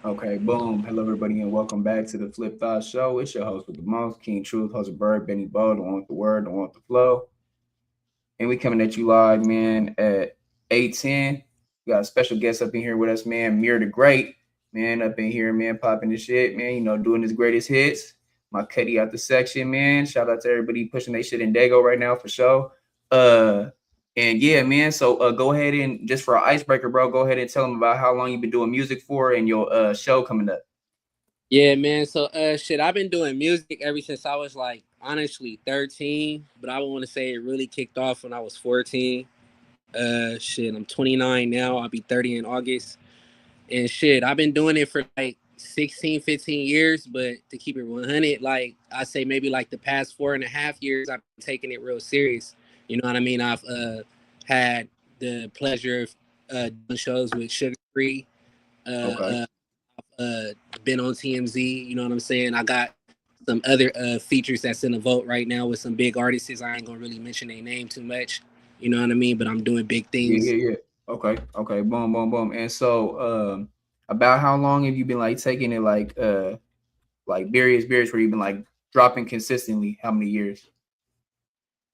Okay, boom. Hello, everybody, and welcome back to the Flip Thought Show. It's your host with the most, King Truth, host of Bird, Benny Bo, the one with the word, the one with the flow. And we coming at you live, man, at 8:10. We got a special guest up in here with us, man, Mir the Great, man, up in here, man, popping the shit, man, doing his greatest hits. My Cuddy out the section, man. Shout out to everybody pushing their shit in Dago right now for sure. Uh, and yeah, man. So go ahead and just for an icebreaker, bro, go ahead and tell them about how long you've been doing music for and your show coming up. Yeah, man. So, shit, I've been doing music ever since I was like honestly 13, but I want to say it really kicked off when I was 14. Shit, I'm 29 now. I'll be 30 in August. And shit, I've been doing it for like 16, 15 years, but to keep it 100, like I say maybe like the past 4.5 years, I've been taking it real serious. You know what I mean? I've had the pleasure of doing shows with Sugar Free, uh, Okay. uh, uh, been on TMZ. You know what I'm saying? I got some other features that's in the vote right now with some big artists. I ain't gonna really mention their name too much. You know what I mean? But I'm doing big Yeah, things. yeah, yeah. Okay, okay. Boom, boom, boom. And so, about how long have you been like taking it like various where you've been like dropping consistently? How many years?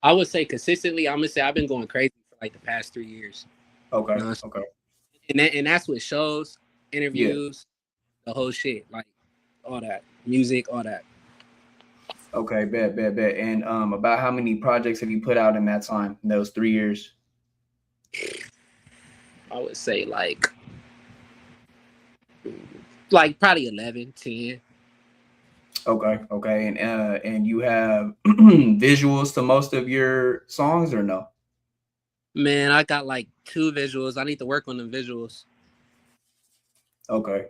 I would say consistently. I'm gonna say I've been going crazy for like the past 3 years. You Okay, know, okay. and that's with shows, Yeah. interviews, the whole shit, like all that music, all that. Okay, bet. And about how many projects have you put out in that time, in those 3 years? I would say like probably 11, 10. Okay, okay. And you have visuals to most of your songs or no? Man, I got like 2 visuals. I need to work on the visuals. Okay,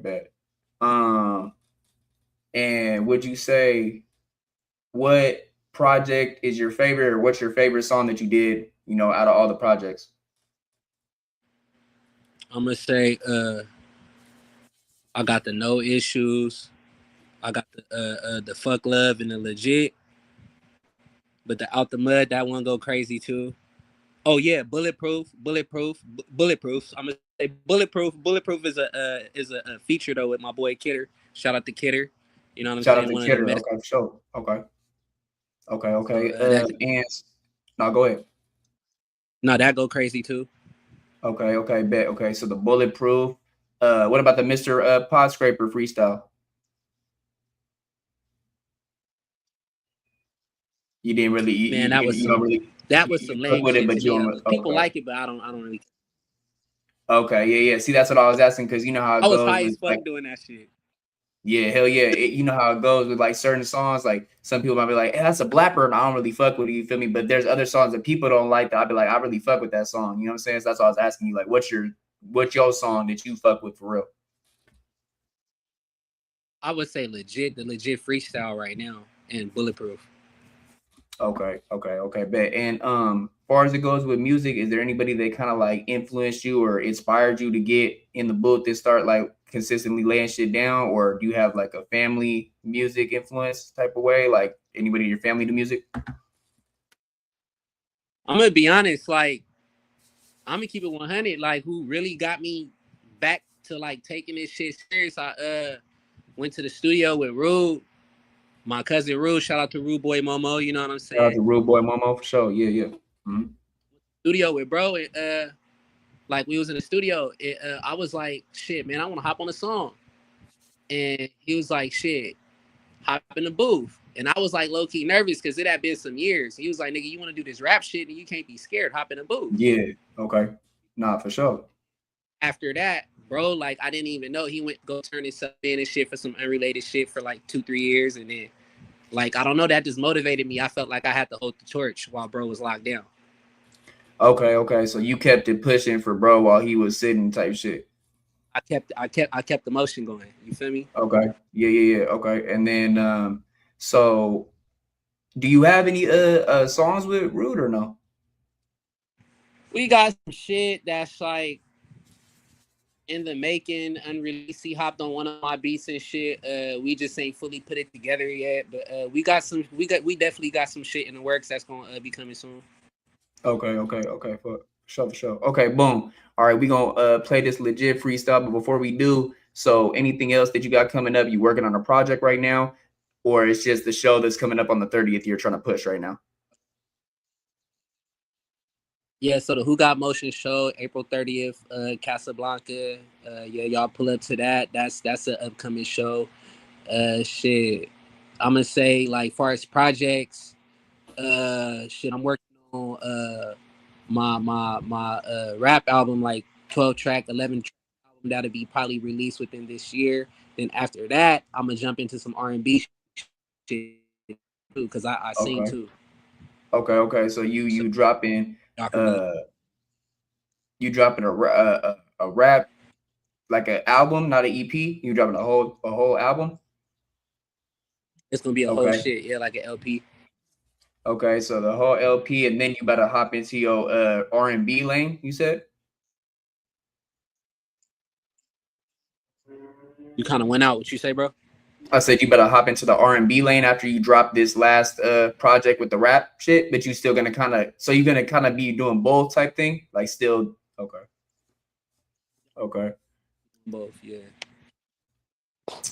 bet. Um, and would you say what project is your favorite, or what's your favorite song that you did, out of all the projects? I'm gonna say I got the No Issues. I got the Fuck Love and the Legit. But the Out the Mud, that one go crazy too. Oh yeah, Bulletproof. I'm gonna say Bulletproof. Bulletproof is a feature though with my boy Kidder. Shout out to Kidder. You know what I'm Shout out saying? to One of the Kidder. best. Okay, for sure. Okay. So that And no, go ahead. no, that go crazy too. Okay, bet. Okay, so the bulletproof. What about the Mr. Pod Scraper freestyle? You didn't really, Man, that was you don't some really, that was you some fuck lame with it, shit but to you me. don't. People Okay, like it, but I don't really. okay, yeah. See, that's what I was asking because you know how I it was goes high with as like, fuck doing that shit. yeah, hell yeah. You know how it goes with like certain songs. Like some people might be like, hey, that's a blapper, and I don't really fuck with it. You feel me? But there's other songs that people don't like that I'd be like, I really fuck with that song. You know what I'm saying? So that's why I was asking you, like, what's your song that you fuck with for real? I would say legit, the legit freestyle right now and Bulletproof. Okay, bet. And far as it goes with music, is there anybody that kind of like influenced you or inspired you to get in the booth and start like consistently laying shit down, or do you have like a family music influence type of way, like anybody in your family to music? I'm gonna be honest, like I'm gonna keep it 100. Like who really got me back to like taking this shit serious? I went to the studio with Rude, my cousin Rude. Shout out to Rude Boy Momo. You know what I'm Shout out saying? to Rude Boy Momo for sure. Yeah. Mhm. Studio with bro, and like we was in the studio. I was like, shit, man, I want to hop on a song, and he was like, shit, hop in the booth. And I was like low key nervous because it had been some years. He was like, nigga, you want to do this rap shit and you can't be scared. Hop in the booth. Yeah. Okay. Nah, for sure. After that, bro, like I didn't even know he went go turn himself in and shit for some unrelated shit for like 2-3 years, and then like I don't know, that just motivated me. I felt like I had to hold the torch while bro was locked down. Okay. So you kept it pushing for bro while he was sitting type shit. I kept the motion going. You feel me? Okay. Yeah. Okay. And then so do you have any songs with Rude or no? We got some shit that's like in the making, unreleased. He hopped on one of my beats and shit. We just ain't fully put it together yet, but we definitely got some shit in the works that's gonna be coming soon. Okay. For sure. Okay, boom. All right, we gonna play this legit freestyle. But before we do, So anything else that you got coming up? You working on a project right now, or it's just the show that's coming up on the 30th you're trying to push right now? Yeah, so the Who Got Motion show, April 30th, Casablanca. Yeah, y'all pull up to that. That's an upcoming show. Shit. I'm gonna say like far as projects, shit, I'm working on my rap album, like 12 track, 11 track album that'll be probably released within this year. Then after that, I'm gonna jump into some R&B shit too, because I sing Okay. too. Okay. So So you dropping y'all can be. uh a rap, like an album, not an EP. You dropping a whole album. It's gonna be a whole Okay. shit, yeah, like an LP. Okay. So the whole LP, and then you better hop into your R&B lane. You said. You kind of went out. What you say, bro? I said you better hop into the R&B lane after you drop this last project with the rap shit, but you still gonna kind of, so you're gonna kind of be doing both type thing, like still. Okay. Both, yeah.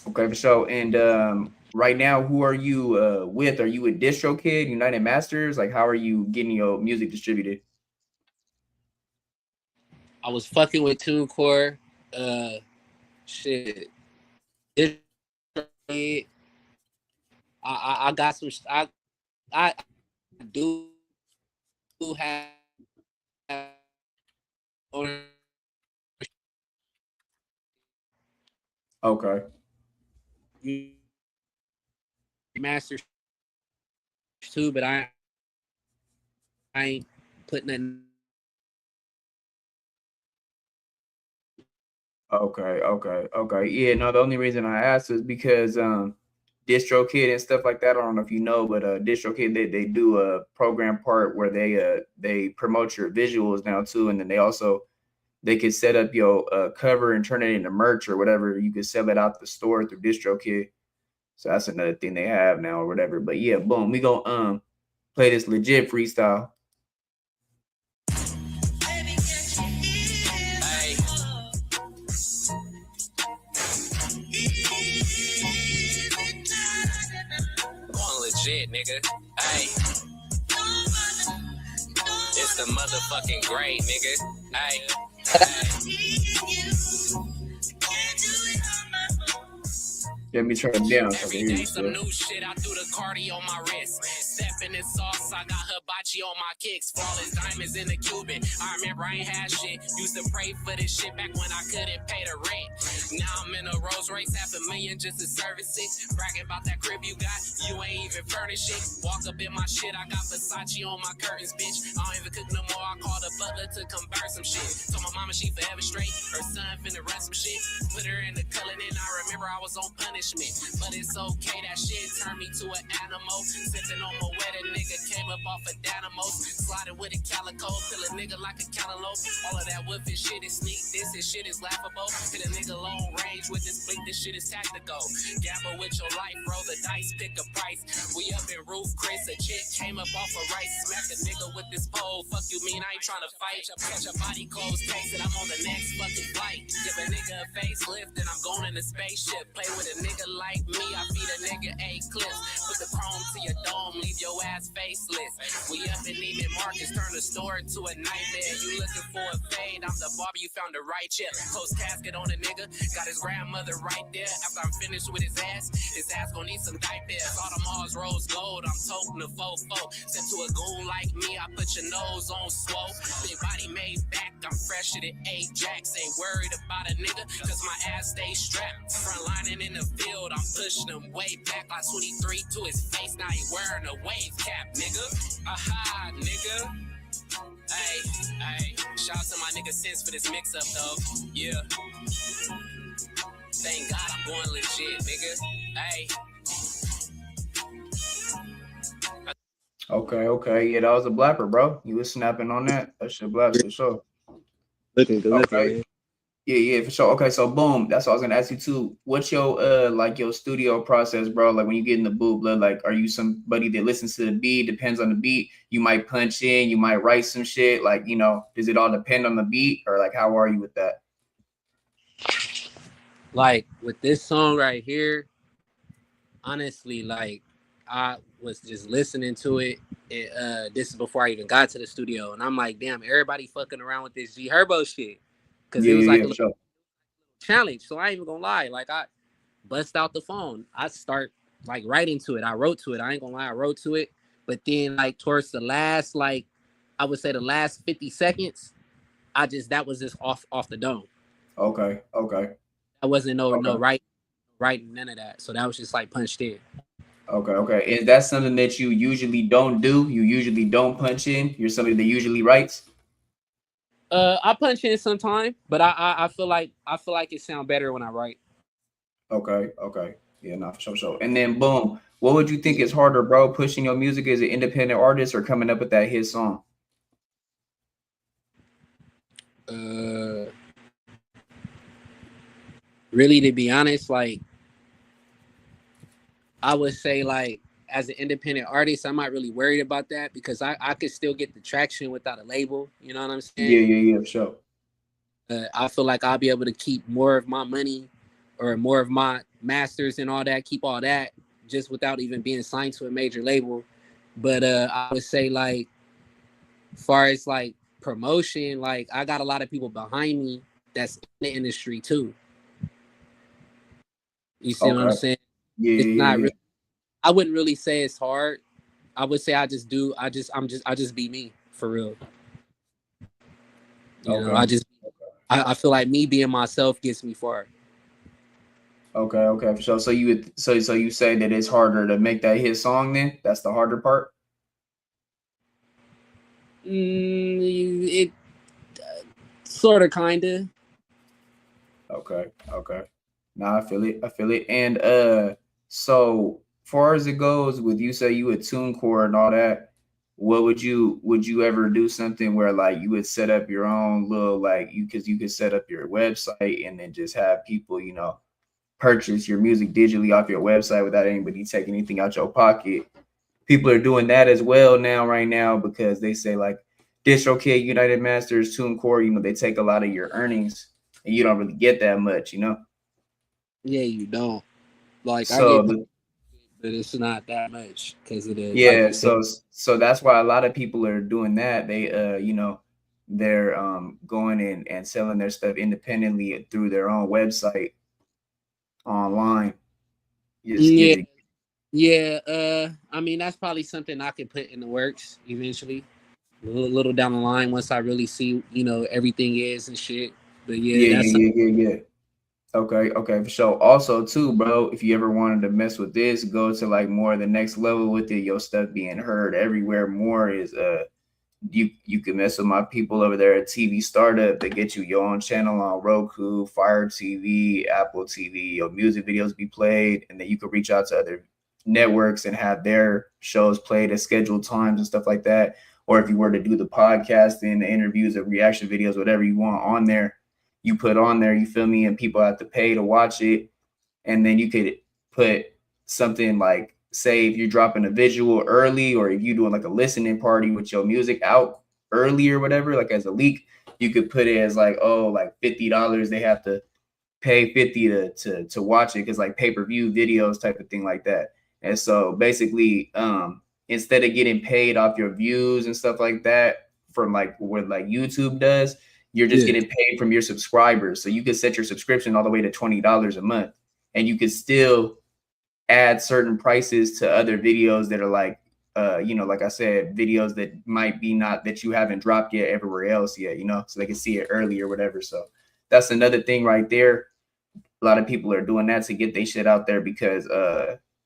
Okay, for sure. And right now, who are you with? Are you with DistroKid, United Masters? Like, how are you getting your music distributed? I was fucking with TuneCore. Shit. It, I got some. I do have Okay. masters too, but I ain't putting nothing. Okay. Yeah, no, the only reason I asked is because DistroKid and stuff like that. I don't know if you know, but DistroKid, they do a program part where they promote your visuals now too, and then they could set up your cover and turn it into merch or whatever. You could sell it out the store through DistroKid. So that's another thing they have now or whatever. But yeah, boom, we gonna play this legit freestyle. Legit, nigga. Hey. It's the motherfucking great, nigga. Hey. Let me turn it down so I can hear you. Some new shit, I threw the cardi on my wrist. Stepping in sauce, I got hibachi on my kicks. Flawless diamonds in the Cuban. I remember I ain't had shit. Used to pray for this shit back when I couldn't pay the rent. Now I'm in a Rolls Royce, $500,000 just to service it. Bragging about that crib you got, you ain't even furnish it. Walk up in my shit, I got Versace on my curtains, bitch. I don't even cook no more, I call the butler to come burn some shit. Told my mama she forever straight, her son finna run some shit. Put her in the culling and I remember I was on punishment. But it's okay, that shit turned me to an animal. Sipping on my wedding, nigga came up off a dynamo. Sliding with a calico, fill a nigga like a cantaloupe. All of that woofing shit is sneak, this shit is laughable. Hit a nigga long range with this blink, this shit is tactical. Gamble with your life, roll the dice, pick a price. We up in roof, Chris, a chick came up off a rice. Smack a nigga with this pole, fuck you mean I ain't tryna fight. Catch a body clothes case and I'm on the next fucking flight. Give a nigga a facelift and I'm going in a spaceship. Play with a nigga like me, I feed a nigga 8 clips. Put the chrome to your dome, leave your ass faceless. We up in Neiman Marcus, turn the store to a nightmare. You looking for a fade, I'm the barber, you found the right chip. Close casket on a nigga, got his grandmother right there. After I'm finished with his ass gon' need some diapers. All the Mars rose gold, I'm toting the fofo. Sent to a goon like me, I put your nose on swole. Big body made back, I'm fresher than Ajax. Ain't worried about a nigga, cause my ass stay strapped. Front lining in the field, I'm pushing him way back like 23 to his face. Now he wearing a wave cap, nigga. Aha, nigga. Hey, shout out to my nigga Sense for this mix up though. Yeah. Thank God I'm going legit, nigga. Hey. Okay. Yeah, that was a blapper, bro. You was snapping on that. That shit blast for sure. Looking good, Okay. man. Yeah, for sure. Okay, so boom. That's what I was gonna ask you too. What's your like your studio process, bro? Like when you get in the booth, blood, like are you somebody that listens to the beat, depends on the beat? You might punch in, you might write some shit, like does it all depend on the beat, or like how are you with that? Like with this song right here, honestly, like I was just listening to it. This is before I even got to the studio, and I'm like, damn, everybody fucking around with this G Herbo shit, because Yeah, it was yeah, like yeah, a for little sure. challenge. So I ain't even gonna lie, like I bust out the phone, I start like writing to it. I wrote to it. I ain't gonna lie, I wrote to it. But then like towards the last, like I would say the last 50 seconds, that was just off the dome. Okay, okay, That wasn't no okay, writing, none of that. So that was just like punched in. okay, okay. Is that something that you usually don't do? You usually don't punch in. You're somebody that usually writes. I punch in sometime, but I feel like it sound better when I write. Okay, okay. Yeah, not for sure, sure. And then boom, what would you think is harder, bro? Pushing your music as an independent artist or coming up with that hit song? Uh, Really, to be honest, like I would say, like as an independent artist, I'm not really worried about that because I could still get the traction without a label. You know what I'm Yeah, saying? yeah, yeah, for sure. I feel like I'll be able to keep more of my money or more of my masters and all that, keep all that just without even being signed to a major label. But I would say like, far as like promotion, like I got a lot of people behind me that's in the industry too. You see what I'm Okay. saying? Yeah, It's yeah, not yeah, really. I wouldn't really say it's hard. I would say I just do. I just be me for real. yeah. You know, Okay. I feel like me being myself gets me far. Okay, okay, for sure. So you would so you say that it's harder to make that hit song then? That's the harder part? It sort of, kinda. Okay, okay. Nah, I feel it. I feel it. And so far as it goes with you say you would TuneCore and all that, what would you ever do something where like you would set up your own little like you could set up your website and then just have people, you know, purchase your music digitally off your website without anybody taking anything out your pocket. People are doing that as well now, right now, because they say like DistroKid, United Masters, TuneCore, you know, they take a lot of your earnings and you don't really get that much, you know. Yeah, you don't. Like I So get paid, but it's not that much because of the, like yeah, you said. so that's why a lot of people are doing that. They you know, they're going in and selling their stuff independently through their own website online. Just get Yeah, it. yeah. I mean that's probably something I could put in the works eventually, a little down the line once I really see everything is and shit. But yeah, Yeah, that's yeah, yeah, yeah, yeah. Okay, okay, for sure. Also, too, bro, if you ever wanted to mess with this, go to like more the next level with it. Your stuff being heard everywhere more is you can mess with my people over there at TV Startup. They get you your own channel on Roku, Fire TV, Apple TV. Your music videos be played, and then you can reach out to other networks and have their shows played at scheduled times and stuff like that. Or if you were to do the podcasting, the interviews, the reaction videos, whatever you want on there, you put on there. You feel me? And people have to pay to watch it, and then you could put something like say if you're dropping a visual early or if you're doing like a listening party with your music out early or whatever, like as a leak, you could put it as like, oh, like $50 they have to pay 50 to watch it because like pay-per-view videos type of thing like that. And so basically instead of getting paid off your views and stuff like that from like what like YouTube does, you're just yeah, getting paid from your subscribers. So you could set your subscription all the way to $20 a month and you could still add certain prices to other videos that are like you know, like I said, videos that might be not that you haven't dropped yet everywhere else yet, you know, so they can see it early or whatever. So that's another thing right there. A lot of people are doing that to get their shit out there because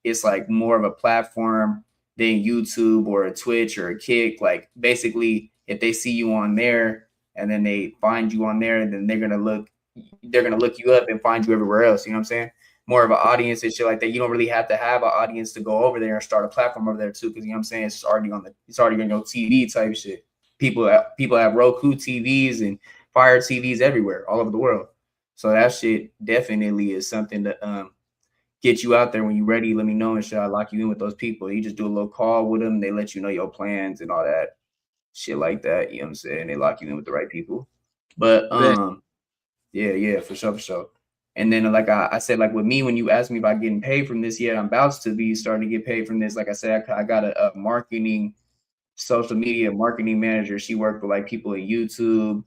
it's like more of a platform than YouTube or a Twitch or a Kick. Like basically, if they see you on there and then they find you on there, and then they're gonna look you up and find you everywhere else. You know what I'm saying? More of an audience and shit like that. You don't really have to have an audience to go over there and start a platform over there too, because you know what I'm saying. It's already on your TV type shit. People have Roku TVs and Fire TVs everywhere, all over the world. So that shit definitely is something to get you out there when you're ready. Let me know and shit. I lock you in with those people. You just do a little call with them. They let you know your plans and all that shit like that. You know what I'm saying? They lock you in with the right people. But but yeah, yeah, for sure, for sure. And then like I said, like with me, when you asked me about getting paid from this, yeah, I'm about to be starting to get paid from this. Like I said, I got a marketing social media marketing manager. She worked with like people at YouTube,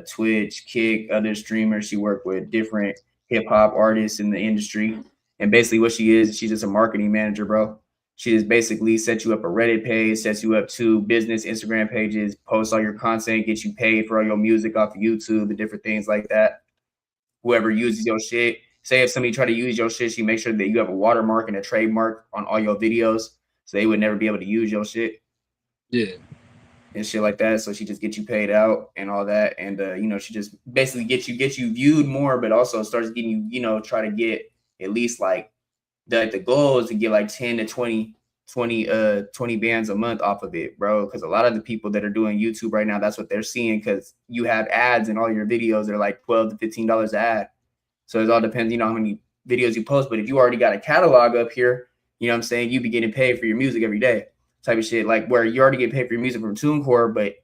Twitch, Kick, other streamers. She worked with different hip hop artists in the industry. And basically what she is, she's just a marketing manager, bro. She just basically sets you up a Reddit page, sets you up 2 business Instagram pages, posts all your content, gets you paid for all your music off of YouTube and different things like that. Whoever uses your shit, say if somebody try to use your shit, she makes sure that you have a watermark and a trademark on all your videos, so they would never be able to use your shit. Yeah. And shit like that. So she just gets you paid out and all that. And you know, she just basically gets you viewed more, but also starts getting you, you know, try to get at least like the goal is to get like 10 to 20 bands a month off of it, bro. Because a lot of the people that are doing YouTube right now, that's what they're seeing, because you have ads in all your videos. They're like $12 to $15 an ad. So it all depends, you know, how many videos you post. But if you already got a catalog up here, you know what I'm saying, you be getting paid for your music every day type of shit. Like where you already get paid for your music from TuneCore, but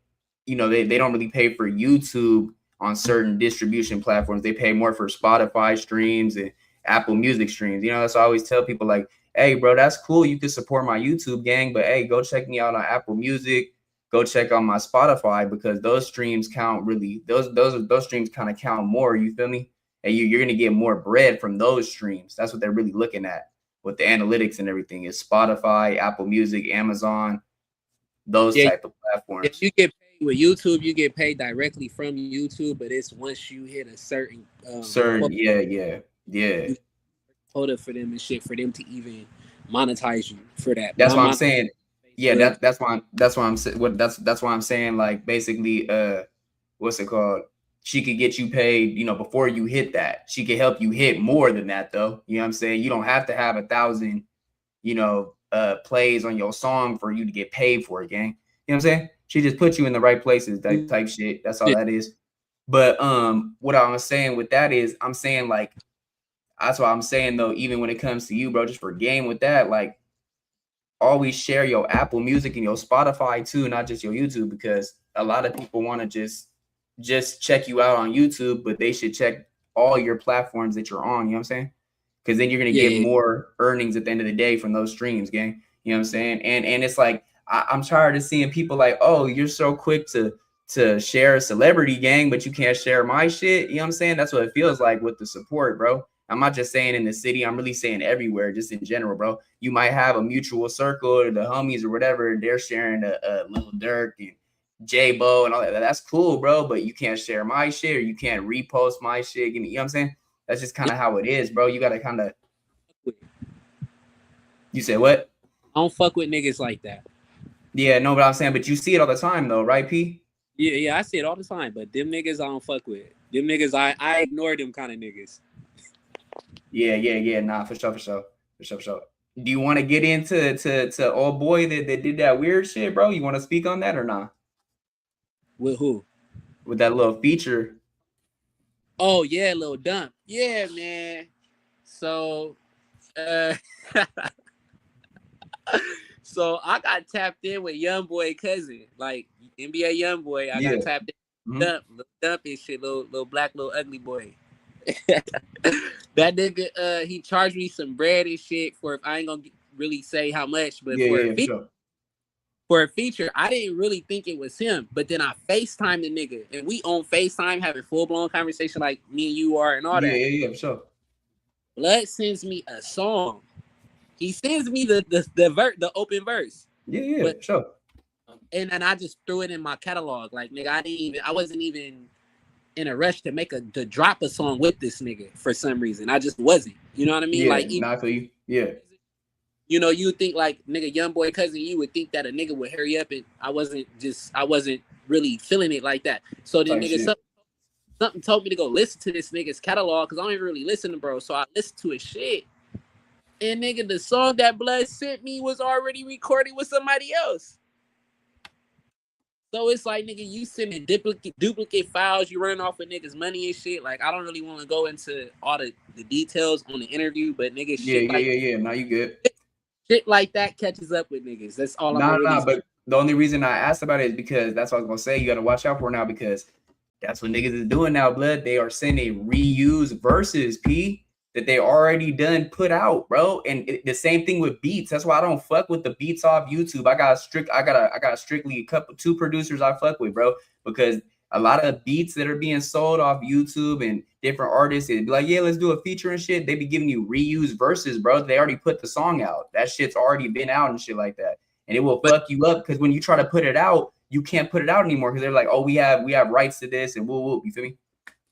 you know, they don't really pay for YouTube on certain distribution platforms. They pay more for Spotify streams and Apple Music streams. You know, so I always tell people like, hey, bro, that's cool. You can support my YouTube gang, but hey, go check me out on Apple Music. Go check out my Spotify, because those streams count really. Those streams kind of count more. You feel me? And you're gonna get more bread from those streams. That's what they're really looking at with the analytics and everything. Is Spotify, Apple Music, Amazon, those Yeah. type of If platforms. you get paid with YouTube, you get paid directly from YouTube, but it's once you hit a certain Certain, yeah. quota for them and shit for them to even monetize you for that. But That's I'm what I'm on saying. Yeah, Facebook. that's why I'm what that's why I'm saying, like basically what's it called? She could get you paid, you know, before you hit that. She could help you hit more than that though. You know what I'm saying? You don't have to have 1,000, you know, plays on your song for you to get paid for it, gang. You know what I'm saying? She just puts you in the right places, that type shit. That's all that is. But what I was saying with that is, I'm saying like, that's why I'm saying though, even when it comes to you, bro, just for game with that, like always share your Apple Music and your Spotify too, not just your YouTube, because a lot of people want to just check you out on YouTube, but they should check all your platforms that you're on. You know what I'm saying? Because then you're gonna get Yeah, more earnings at the end of the day from those streams, gang. You know what I'm saying? And it's like I'm tired of seeing people like, oh, you're so quick to share a celebrity, gang, but you can't share my shit. You know what I'm saying? That's what it feels like with the support, bro. I'm not just saying in the city, I'm really saying everywhere, just in general, bro. You might have a mutual circle or the homies or whatever, they're sharing a Lil Durk and J Bo and all that. That's cool, bro. But you can't share my shit, or you can't repost my shit. You know what I'm saying? That's just kind yeah. of how it is, bro. You gotta kind of. I You say what? don't fuck with niggas like that. Yeah, no, but I'm saying, but you see it all the time, though, right, P? Yeah, I see it all the time. But them niggas I don't fuck with. Them niggas I ignore them kind of niggas. Yeah. Nah, for sure. Do you want to get into to old boy that did that weird shit, bro? You want to speak on that or not? With who? With that little feature. Oh yeah, Lil Dump. Yeah, man. So uh so I got tapped in with Young Boy cousin, like NBA Young Boy. I got Yeah. tapped in with Mm-hmm. Dump, Lil Dump and shit, little black, little ugly boy. That nigga, he charged me some bread and shit for, if I ain't gonna really say how much, but Yeah, for sure. for a feature, I didn't really think it was him. But then I FaceTime the nigga, and we on FaceTime having full blown conversation like me and you are and all that. Yeah, for sure. Blood sends me a song. He sends me the open verse, Yeah, but for sure. and I just threw it in my catalog. Like nigga, I wasn't even in a rush to drop a song with this nigga for some reason. I just wasn't. You know what I mean? Yeah, Like not for you. Yeah. you know, you think like nigga, Young Boy cousin, you would think that a nigga would hurry up, and I wasn't really feeling it like that. So then Type nigga, shit. something told me to go listen to this nigga's catalog, because I don't even really listen to bro. So I listened to his shit. And nigga, the song that Blood sent me was already recorded with somebody else. So it's like, nigga, you sending duplicate files, you running off with niggas' money and shit. Like, I don't really want to go into all the details on the interview, but nigga, Yeah. Now you good. shit like that catches up with niggas. That's all I'm Nah, gonna really say. but the only reason I asked about it is because that's what I was gonna say. You gotta watch out for now, because That's what niggas is doing now, blood. They are sending reused verses, P, that they already done put out, bro. And the same thing with beats. That's why I don't fuck with the beats off YouTube. I got strictly two producers I fuck with, bro, because a lot of beats that are being sold off YouTube and different artists, it'd be like, yeah, let's do a feature and shit. They be giving you reused verses, bro. They already put the song out. That shit's already been out and shit like that. And it will fuck you up because when you try to put it out, you can't put it out anymore because they're like, oh, we have rights to this and woo woo. You feel me?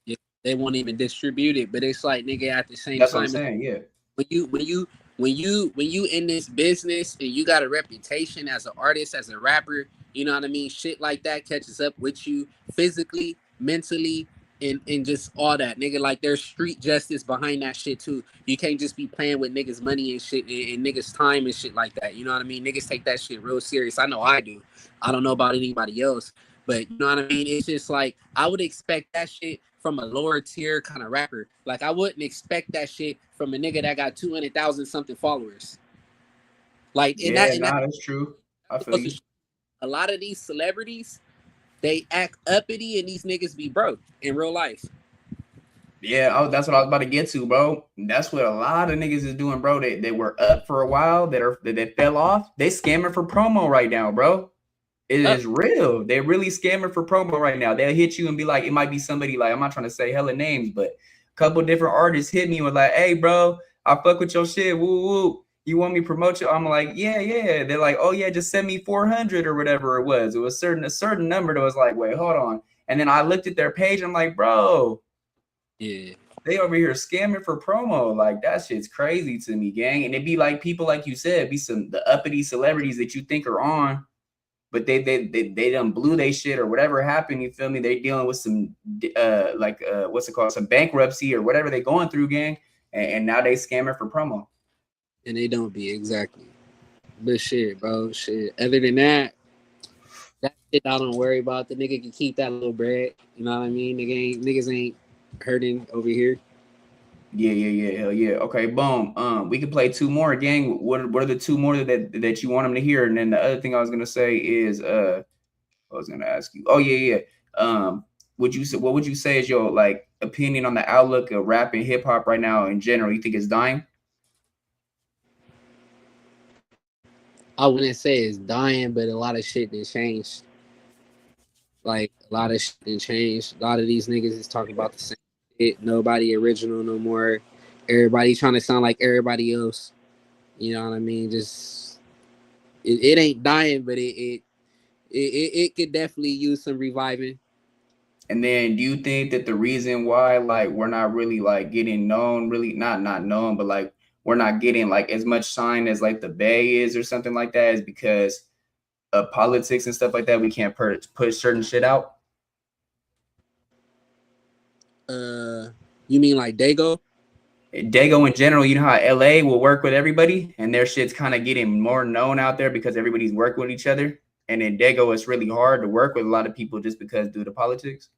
Yeah, they won't even distribute it. But it's like, nigga, at the same That's what I'm time, saying. Yeah. when you in this business and you got a reputation as an artist, as a rapper, you know what I mean? Shit like that catches up with you physically, mentally, and just all that, nigga. Like there's street justice behind that shit too. You can't just be playing with niggas' money and shit and niggas' time and shit like that. You know what I mean? Niggas take that shit real serious. I know I do. I don't know about anybody else, but you know what I mean? It's just like I would expect that shit from a lower tier kind of rapper. Like I wouldn't expect that shit from a nigga that got 200,000 something followers. Like Yeah, nah, that's true. I feel you. a lot of these celebrities, they act uppity and these niggas be broke in real life. Yeah, that's what I was about to get to, bro. That's what a lot of niggas is doing, bro. They were up for a while, that fell off. They scamming for promo right now, bro. It is real. They're really scamming for promo right now. They'll hit you and be like, it might be somebody like, I'm not trying to say hella names, but a couple different artists hit me with like, hey, bro, I fuck with your shit. Woo woo. You want me to promote you? I'm like, yeah, yeah. They're like, oh yeah, just send me 400 or whatever it was. It was a certain number that was like, wait, hold on. And then I looked at their page. I'm like, bro, yeah, they over here scamming for promo. Like that shit's crazy to me, gang. And it'd be like people like you said, be some the uppity celebrities that you think are on, but they done blew they shit or whatever happened. You feel me? They dealing with some what's it called, some bankruptcy or whatever they going through, gang. And now they scamming for promo. And they don't be exactly. But shit, bro, shit. Other than that shit I don't worry about. The nigga can keep that little bread. You know what I mean? Niggas ain't hurting over here. Yeah, hell yeah. Okay, boom. We can play two more, gang. What are the two more that you want them to hear? And then the other thing I was gonna say is I was gonna ask you. Oh yeah. What would you say is your like opinion on the outlook of rap and hip hop right now in general? You think it's dying? I wouldn't say it's dying, but a lot of shit did change. Like a lot of shit did change. A lot of these niggas is talking about the same shit. Nobody original no more. Everybody trying to sound like everybody else. You know what I mean? Just it ain't dying, but it could definitely use some reviving. And then do you think that the reason why like we're not really like getting known, really not known, but like we're not getting like as much shine as like the Bay is or something like that is because of politics and stuff like that? We can't put certain shit out. You mean like Dago? Dago in general, you know how LA will work with everybody and their shit's kind of getting more known out there because everybody's working with each other. And in Dago, it's really hard to work with a lot of people just because due to politics.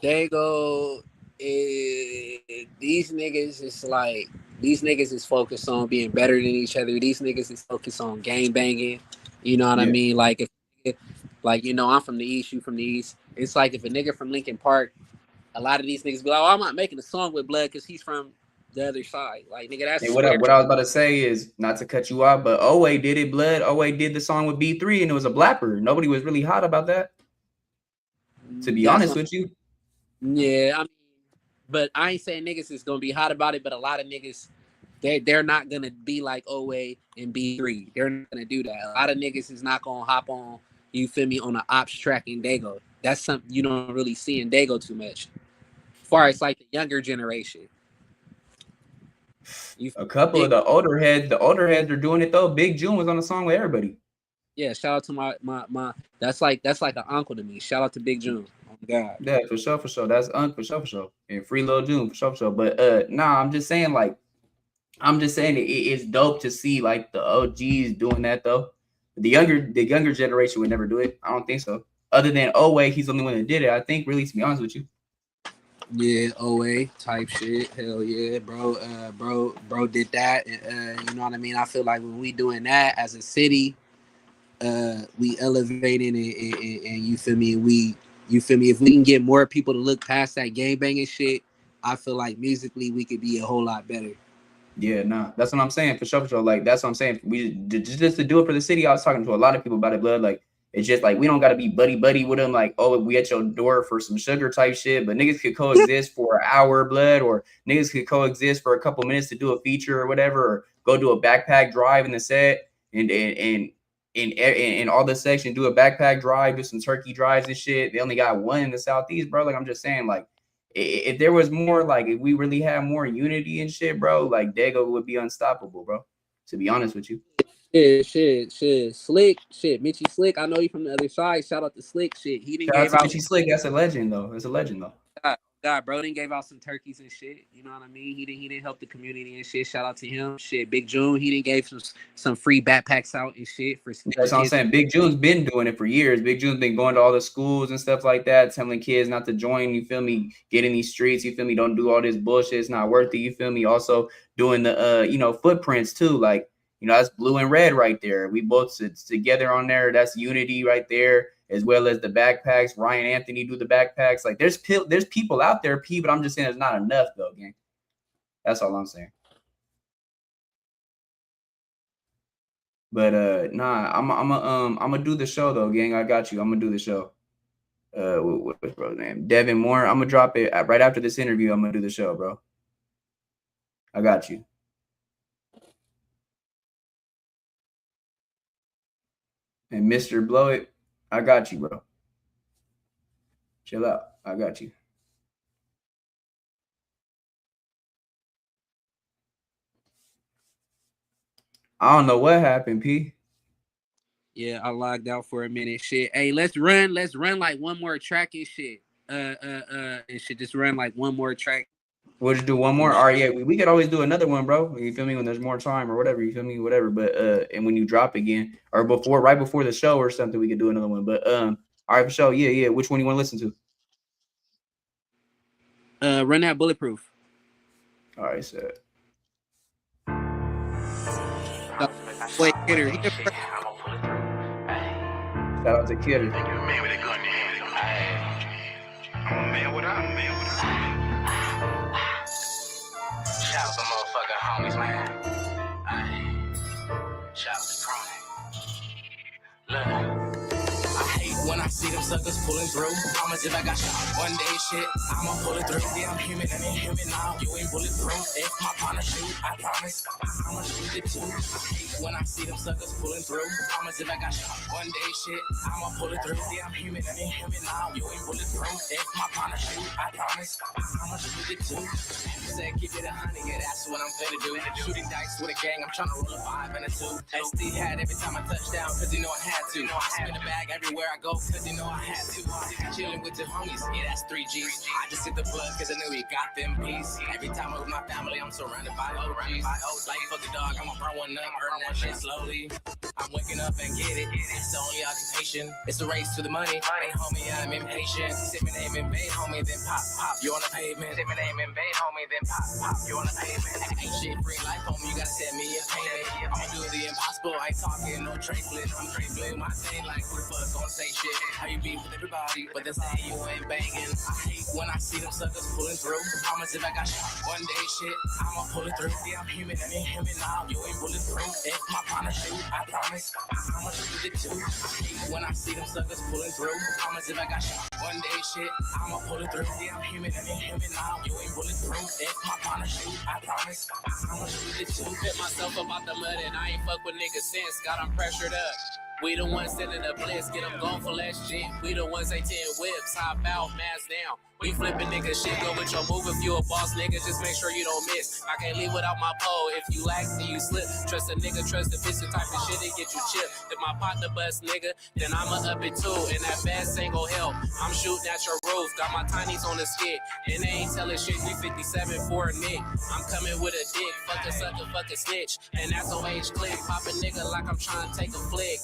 Dago, these niggas is like, these niggas is focused on being better than each other. These niggas is focused on gang banging. You know what I mean? Like, like, you know, I'm from the East, you from the East. It's like if a nigga from Lincoln Park, a lot of these niggas be like, oh, I'm not making a song with Blood because he's from the other side. Like, nigga, that's And swear. what I was about to say is not to cut you off, but Owe did it, blood. Owe did the song with B3 and it was a blapper. Nobody was really hot about that. To be honest with you. Yeah, I mean, but I ain't saying niggas is gonna be hot about it, but a lot of niggas, they're not gonna be like Owe and B3. They're not gonna do that. A lot of niggas is not gonna hop on, you feel me, on an ops track in Dago. That's something you don't really see in Dago too much. As far as like the younger generation. A couple of the older heads are doing it though. Big June was on the song with everybody. Yeah, shout out to my that's like an uncle to me. Shout out to Big June. Oh my God. Yeah, for sure. That's for sure. And Free Lil June for sure. But nah, I'm just saying it's dope to see like the OGs doing that though. The younger generation would never do it. I don't think so. Other than Owe, he's the only one that did it. I think, really, to be honest with you. Yeah, OA type shit. Hell yeah, bro. Bro did that. You know what I mean? I feel like when we doing that as a city, we elevating it and you feel me? You feel me? If we can get more people to look past that gang banging shit, I feel like musically we could be a whole lot better. Yeah, nah, that's what I'm saying for sure, for sure. Like that's what I'm saying. We just to do it for the city. I was talking to a lot of people about it, blood. Like it's just like we don't got to be buddy with them. Like, oh, we at your door for some sugar type shit, but niggas could coexist for an hour, blood, or niggas could coexist for a couple minutes to do a feature or whatever, or go do a backpack drive in the set and in all the sections do a backpack drive, do some turkey drives and shit. They only got one in the southeast, bro. Like I'm just saying, like if there was more, like if we really had more unity and shit, bro, like Dago would be unstoppable, bro. To be honest with you. Shit. Slick, shit. Mitchie Slick, I know you from the other side. Shout out to Slick, shit. He didn't Shout out gave to out. Mitchie Slick. That's a legend, though. That's a legend, though. God, bro, didn't gave out some turkeys and shit. You know what I mean? He didn't help the community and shit. Shout out to him. Shit, Big June, he didn't gave some free backpacks out and shit for That's what I'm saying. Big June's been doing it for years. Big June's been going to all the schools and stuff like that, telling kids not to join. You feel me? Get in these streets. You feel me? Don't do all this bullshit. It's not worth it. You feel me? Also doing the footprints too. Like that's blue and red right there. We both sit together on there. That's unity right there, as well as the backpacks. Ryan Anthony do the backpacks. Like there's people out there, P, but I'm just saying there's not enough though, gang. That's all I'm saying. But nah, I'm gonna do the show though, gang. I got you. I'm gonna do the show. What's bro's name? Devin Moore. I'm gonna drop it right after this interview. I'm gonna do the show, bro. I got you. And Mr. Blow It, I got you, bro. Chill out. I got you. I don't know what happened, P. Yeah, I logged out for a minute. Shit. Hey, let's run like one more track and shit. And shit, just run like one more track. We'll just do one more. All right, yeah, we could always do another one, bro. You feel me? When there's more time or whatever, you feel me? Whatever. But and when you drop again or right before the show or something, we could do another one. But all right, for sure. Yeah. Which one you want to listen to? Run that Bulletproof. All right, so. Wait, Kidder. Shout out to Kidder. Shout out to motherfucking homies, man. Shout out to Chronic. Look. I hate when I see them suckers pulling through. Promise if I got shot one day, shit, I'ma pull it through. Yeah, I'm human, I ain't human now. You ain't bulletproof. If my partner shoot, I promise I'ma shoot it too. I hate when I see them suckers pulling through. Promise if I got shot one day, shit, I'ma pull it through. Yeah, I'm human, I ain't human now. You ain't bulletproof. If my partner shoot, I promise I'ma shoot it too. Said keep it 100, yeah, that's what I'm finna do. Shooting dice with a gang, I'm tryna roll a 5 and a 2. SD had every time I touch down, cause you know I had to. I spin a bag everywhere I go, cause you know I had to. Chilling with the homies, yeah, that's 3 G's. I just hit the plug, cause I knew we got them peace. Every time I'm with my family, I'm surrounded by OGs. Like fuck a dog, I'ma burn one up, earn that shit slowly. I'm waking up and get it, it's the only occupation. It's a race to the money, and homie, I'm impatient. Say my name in vain, homie, then pop, you on the pavement. Say my name in vain, homie, then pop, you on the pavement. Ain't shit free life, homie, you gotta send me a payment. I'ma do the impossible, I ain't talking no trifling. I'm trifling my thing like who the fuck gon' say shit. How you be with everybody, but that's how you ain't banging. I hate when I see them suckers pulling through. Promise if I got shot one day, shit, I'ma pull it through. Yeah, I'm human, I ain't human now. You ain't bulletproof. If my partner shoot, I promise I'ma shoot it too. I hate when I see them suckers pulling through. Promise if I got shot one day, shit, I'ma pull it through. Yeah, I'm human, I ain't human now. You ain't bulletproof. If my partner shoot, I promise I'ma shoot it too. Fit myself up out the mud and I ain't fuck with niggas since. Got them pressured up. We the ones sending the bliss, get them going for less shit. We the ones they 10 whips, hop out, mask down. We flipping niggas shit, go with your move if you a boss nigga, just make sure you don't miss. I can't leave without my pole, if you lack, then you slip. Trust a nigga, trust the bitch, the type of shit that get you chipped. If my partner bust nigga, then I'ma up it too. And that bass ain't gon' help, I'm shooting at your roof. Got my tinies on the skid, and they ain't telling shit, we 57 for a nick. I'm coming with a dick, fuck a sucker, fuck a snitch. And that's on age click, pop a nigga like I'm trying to take a flick.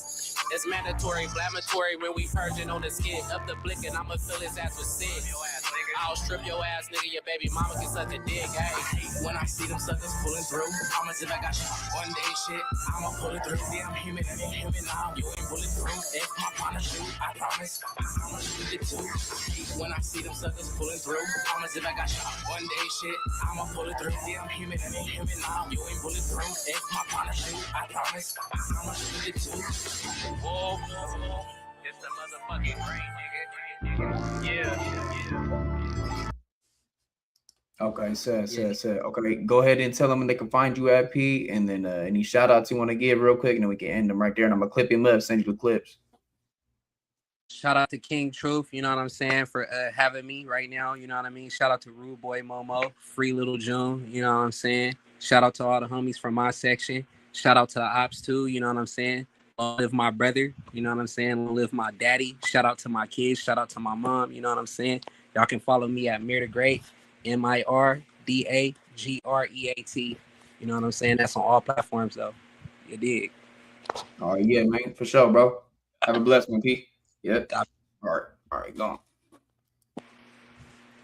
It's mandatory, inflammatory when we purging on the skin. Up the blick and I'ma fill his ass with sin. I'll strip your ass, nigga. Your baby mama can suck a dick. Hey, when I see them suckers pulling through, I'ma if I got shot one day, shit, I'ma pull it through. Yeah, I'm human, I ain't human now. You ain't bulletproof. If my partner shoot, I promise, I'ma shoot it too. When I see them suckers pulling through, I'ma if I got shot one day, shit, I'ma pull it through. Yeah, I'm human, I ain't human now. You ain't bulletproof. If my partner shoot, I promise, I'ma shoot it too. Whoa, it's the motherfucking brain, nigga. Yeah. Okay, said. Okay, go ahead and tell them they can find you at P, and then any shout outs you want to give real quick, and then we can end them right there. And I'm gonna clip him up, send you the clips. Shout out to King Truth, you know what I'm saying, for having me right now, you know what I mean. Shout out to Rude Boy Momo, Free Little June, you know what I'm saying. Shout out to all the homies from my section. Shout out to the ops too, you know what I'm saying. Long live my brother, you know what I'm saying. Long live my daddy. Shout out to my kids. Shout out to my mom, you know what I'm saying. Y'all can follow me at Mirdagreat, Mirdagreat. You know what I'm saying. That's on all platforms though. You dig? All right, yeah, man, for sure, bro. Have a blessed one, P. Yep. All right, gone.